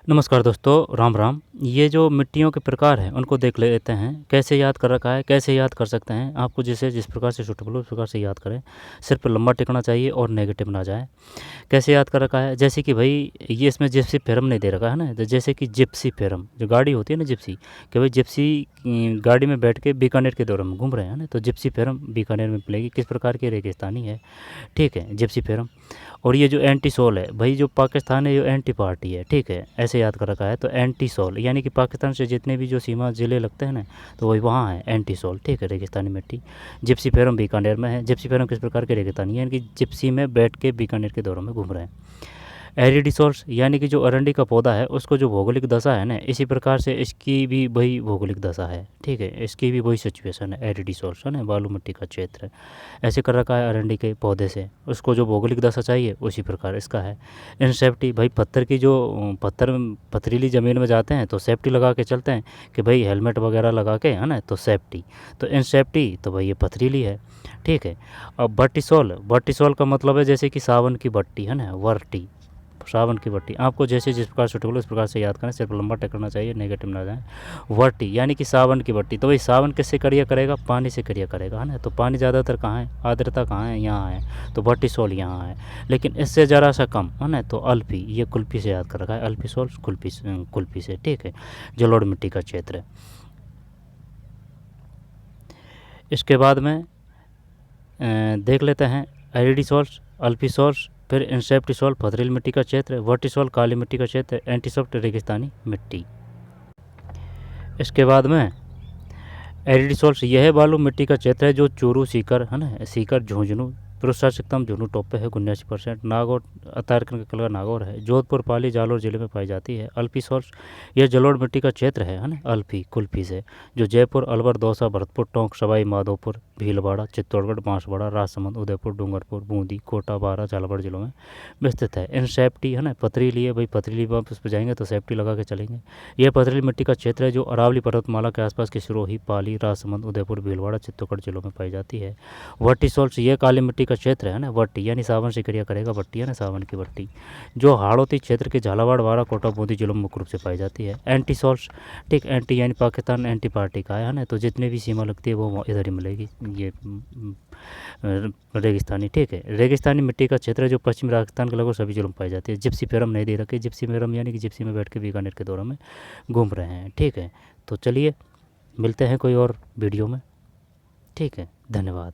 नमस्कार दोस्तों, राम राम। ये जो मिट्टियों के प्रकार हैं उनको देख लेते हैं, कैसे याद कर रखा है, कैसे याद कर सकते हैं। आपको जिस प्रकार से सूटेबल हो उस प्रकार से याद करें। सिर पे लंबा टिकना चाहिए और नेगेटिव ना जाए। कैसे याद कर रखा है, जैसे कि भाई ये इसमें जिप्सी थ्योरम नहीं दे रखा है ना, तो जैसे कि जिप्सी थ्योरम जो गाड़ी होती है ना जिप्सी, कि भाई जिप्सी गाड़ी में बैठ के बीकानेर के दौरान में घूम रहे हैं ना, तो जिप्सी थ्योरम बीकानेर में मिलेगी। किस प्रकार की रेगिस्तानी है, ठीक है, जिप्सी थ्योरम। और ये जो एंटी सोल है भाई, जो पाकिस्तान है जो एंटी पार्टी है, ठीक है, ऐसे याद कर रखा है। तो एंटी सोल यानी कि पाकिस्तान से जितने भी जो सीमा ज़िले लगते हैं ना, तो वही वहाँ है एंटी सोल, ठीक है, रेगिस्तानी मिट्टी। जिप्सी थ्योरम बीकानेर में है। जिप्सी थ्योरम किस प्रकार के रेगिस्तानी है, यानी कि जिप्सी में बैठ के बीकानेर के दौरों में घूम रहे हैं। एरिडिसोर्स यानी कि जो अरंडी का पौधा है उसको जो भौगोलिक दशा है ना, इसी प्रकार से इसकी भी वही भौगोलिक दशा है, ठीक है, इसकी भी वही सिचुएशन है। एरिडिसोर्स है ना, बालू मिट्टी का क्षेत्र है, ऐसे कर रखा है अरंडी के पौधे से। उसको जो भौगोलिक दशा चाहिए उसी प्रकार इसका है। इन सेफ्टी भाई, पत्थर की जो पथरीली ज़मीन में जाते हैं तो सेफ्टी लगा के चलते हैं कि भाई हेलमेट वगैरह लगा के, है ना, तो सेफ्टी। तो इन सेफ्टी तो भाई ये पथरीली है, ठीक है। अब वर्टिसोल का मतलब है जैसे कि सावन की भट्टी है ना, वर्टी, सावन की भट्टी। आपको जैसे जिस प्रकार सूटेबल हो उस प्रकार से याद करें। सिर्फ लंबा टेकना चाहिए, नेगेटिव ना जाए। वर्टी यानी कि सावन की भट्टी, तो भाई सावन किससे क्रिया करेगा, पानी से क्रिया करेगा, है ना। तो पानी ज़्यादातर कहाँ है, आर्द्रता कहाँ है, यहाँ है, तो वर्टिसोल यहाँ है। लेकिन इससे ज़रा सा कम है ना, तो अल्पी, ये कुल्फी से याद कर रखा है, अल्पीसोल कुल्फी से, ठीक है, जलोढ़ मिट्टी का क्षेत्र है। इसके बाद में देख लेते हैं एरिडिसोल्स, अल्पीसोल्स, फिर इंसेप्टिसोल पथरीली मिट्टी का क्षेत्र, वर्टिसोल काली मिट्टी का क्षेत्र, एंटीसोल्ट रेगिस्तानी मिट्टी। इसके बाद में एरिडिसोल्स यह है बालू मिट्टी का क्षेत्र है जो चूरू, सीकर, है ना, सीकर, झुंझुनू, पुरुषोत्तम झुंझुनू टॉप पे है 79%। नागौर अतारकन का नागौर है। जोधपुर, पाली, जालौर जिले में पाई जाती है। अल्पीसोल्स यह जलोढ़ मिट्टी का क्षेत्र है ना, अल्पी कुल्फी से, जो जयपुर, अलवर, दौसा, भरतपुर, टोंक, सवाई माधोपुर, भीलवाड़ा, चित्तौड़गढ़, बांसवाड़ा, राजसमंद, उदयपुर, डूंगरपुर, बूंदी, कोटा, बारा, झालावाड़ जिलों में विस्तृत है। इन सेफ्टी है ना, पथरीली है भाई, पथरीली वापस पर जाएंगे तो सेफ्टी लगा के चलेंगे। यह पथरीली मिट्टी का क्षेत्र है जो अरावली पर्वतमाला के आसपास की सिरोही, पाली, राजसमंद, उदयपुर, भीलवाड़ा, चित्तौड़गढ़ जिलों में पाई जाती है। वर्टिसोल्स ये काली मिट्टी का क्षेत्र है ना, वट्टी यानी सावन से क्रिया करेगा, वट्टी है ना, सावन की वट्टी, जो हाड़ौती क्षेत्र के झालावाड़, वारा, कोटा, बूंदी जिलों में मुख्य रूप से पाई जाती है। एंटीसोल्स, ठीक, एंटी यानी पाकिस्तान एंटी पार्टी का है ना, तो जितनी भी सीमा लगती है वो इधर ही मिलेगी, ये रेगिस्तानी, ठीक है, रेगिस्तानी मिट्टी का क्षेत्र है जो पश्चिम राजस्थान के लगभग सभी जिलों में पाई जाती है। जिप्सी थ्योरम नहीं दे रखी, जिप्सी थ्योरम यानी कि जिप्सी में बैठ के बीकानेर के दौरों में घूम रहे हैं, ठीक है। तो चलिए मिलते हैं कोई और वीडियो में, ठीक है, धन्यवाद।